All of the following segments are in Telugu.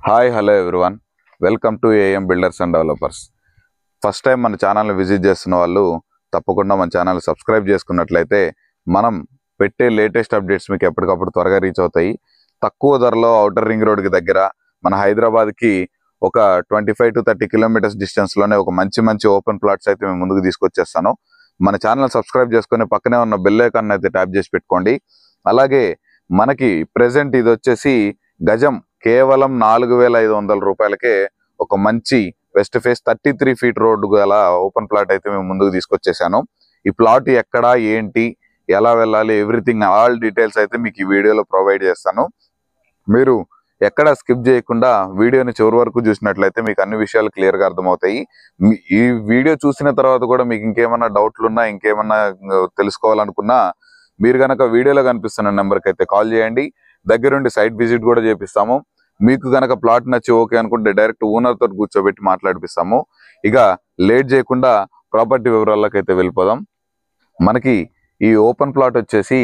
Hi hello everyone, welcome to AM builders and developers. First time మన ఛానల్ని విజిట్ చేస్తున్న వాళ్ళు తప్పకుండా మన ఛానల్ సబ్స్క్రైబ్ చేసుకున్నట్లయితే మనం పెట్టే లేటెస్ట్ అప్డేట్స్ మీకు ఎప్పటికప్పుడు త్వరగా రీచ్ అవుతాయి. తక్కువ ధరలో ఔటర్ రింగ్ రోడ్కి దగ్గర మన హైదరాబాద్కి ఒక 25 to 30 కిలోమీటర్స్ డిస్టెన్స్లోనే ఒక మంచి ఓపెన్ ప్లాట్స్ అయితే మేము ముందుకు తీసుకొచ్చేస్తాను. మన ఛానల్ సబ్స్క్రైబ్ చేసుకుని పక్కనే ఉన్న బెల్ ఐకాన్ అయితే ట్యాప్ చేసి పెట్టుకోండి. అలాగే మనకి ప్రెజెంట్ ఇది వచ్చేసి గజం కేవలం 4,500 రూపాయలకే ఒక మంచి వెస్ట్ ఫేస్ 33 ఫీట్ రోడ్డు గల ఓపెన్ ప్లాట్ అయితే మేము ముందుకు తీసుకొచ్చేసాను. ఈ ప్లాట్ ఎక్కడ ఏంటి ఎలా వెళ్ళాలి ఎవ్రీథింగ్ ఆల్ డీటెయిల్స్ అయితే మీకు ఈ వీడియోలో ప్రొవైడ్ చేస్తాను. మీరు ఎక్కడ స్కిప్ చేయకుండా వీడియోని చివరి వరకు చూసినట్లయితే మీకు అన్ని విషయాలు క్లియర్గా అర్థమవుతాయి. ఈ వీడియో చూసిన తర్వాత కూడా మీకు ఇంకేమన్నా డౌట్లు ఉన్నా ఇంకేమన్నా తెలుసుకోవాలనుకున్నా మీరు కనుక వీడియోలో కనిపిస్తున్న నెంబర్కి అయితే కాల్ చేయండి. దగ్గరుండి సైట్ విజిట్ కూడా చేపిస్తాము. మీకు కనుక ప్లాట్ నచ్చి ఓకే అనుకుంటే డైరెక్ట్ ఓనర్ తోటి కూర్చోబెట్టి మాట్లాడిపిస్తాము. ఇక లేట్ చేయకుండా ప్రాపర్టీ వివరాల్లోకి అయితే వెళ్ళిపోదాం. మనకి ఈ ఓపెన్ ప్లాట్ వచ్చేసి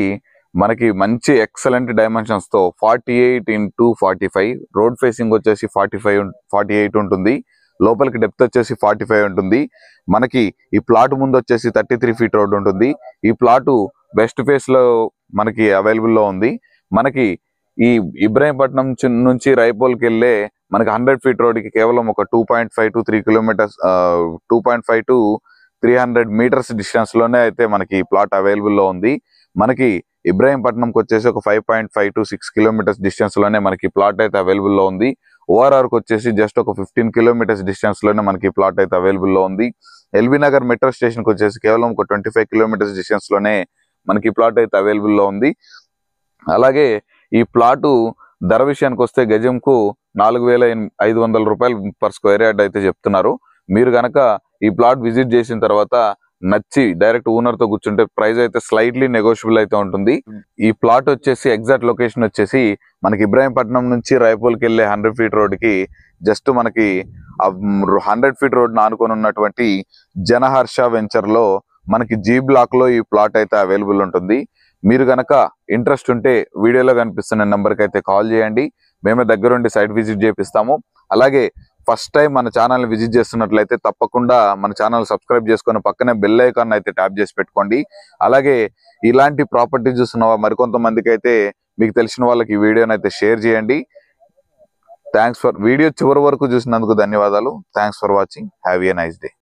మనకి మంచి ఎక్సలెంట్ డైమెన్షన్స్ తో 48x45 రోడ్ ఫేసింగ్ వచ్చేసి 48 ఉంటుంది. లోపలికి డెప్త్ వచ్చేసి 45 ఉంటుంది. మనకి ఈ ప్లాట్ ముందు వచ్చేసి 33 ఫీట్ రోడ్ ఉంటుంది. ఈ ప్లాట్ వెస్ట్ ఫేస్ లో మనకి అవైలబుల్ లో ఉంది. మనకి ఈ ఇబ్రాహీంపట్నం నుంచి రైపోల్కి వెళ్ళే మనకి 100 ఫీట్ రోడ్కి కేవలం ఒక 2.5 to 3 kilometres 2.5 to 300 metres distance లోనే అయితే మనకి ఈ ప్లాట్ అవైలబుల్ లో ఉంది. మనకి ఇబ్రాహీంపట్నంకి వచ్చేసి ఒక 5.5 to 6 కిలోమీటర్స్ డిస్టెన్స్ లోనే మనకి ప్లాట్ అయితే అవైలబుల్ లో ఉంది. ఓఆర్ఆర్కి వచ్చేసి జస్ట్ ఒక 15 కిలోమీటర్స్ డిస్టెన్స్ లోనే మనకి ప్లాట్ అయితే అవైలబుల్ లో ఉంది. ఎల్బీ నగర్ మెట్రో స్టేషన్ కి వచ్చేసి కేవలం ఒక 25 కిలోమీటర్స్ డిస్టెన్స్ లోనే మనకి ప్లాట్ అయితే అవైలబుల్ లో ఉంది. అలాగే ఈ ప్లాటు ధర విషయానికి వస్తే గజంకు 4,500 రూపాయలు పర్ స్క్వేర్ యార్డ్ అయితే చెప్తున్నారు. మీరు కనుక ఈ ప్లాట్ విజిట్ చేసిన తర్వాత నచ్చి డైరెక్ట్ ఓనర్ తో కూర్చుంటే ప్రైస్ అయితే స్లైట్లీ నెగోషియబుల్ అయితే ఉంటుంది. ఈ ప్లాట్ వచ్చేసి ఎగ్జాక్ట్ లొకేషన్ వచ్చేసి మనకి ఇబ్రాహీంపట్నం నుంచి రైపోల్కి వెళ్ళే 100 ఫీట్ రోడ్ కి జస్ట్ మనకి 100 ఫీట్ రోడ్ ఆనుకొని ఉన్నటువంటి జనహర్ష వెంచర్ లో మనకి జీ బ్లాక్ లో ఈ ప్లాట్ అయితే అవైలబుల్ ఉంటుంది. మీరు కనుక ఇంట్రెస్ట్ ఉంటే వీడియోలో కనిపిస్తున్న నెంబర్కి అయితే కాల్ చేయండి. మేమే దగ్గరుండి సైట్ విజిట్ చేపిస్తాము. అలాగే ఫస్ట్ టైం మన ఛానల్ విజిట్ చేస్తున్నట్లయితే తప్పకుండా మన ఛానల్ సబ్స్క్రైబ్ చేసుకొని పక్కనే బెల్ ఐకాన్ అయితే ట్యాప్ చేసి పెట్టుకోండి. అలాగే ఇలాంటి ప్రాపర్టీ చూస్తున్న మరికొంతమందికి అయితే మీకు తెలిసిన వాళ్ళకి ఈ వీడియోని అయితే షేర్ చేయండి. వీడియో చివరి వరకు చూసినందుకు ధన్యవాదాలు. Thanks for watching. Have a nice day.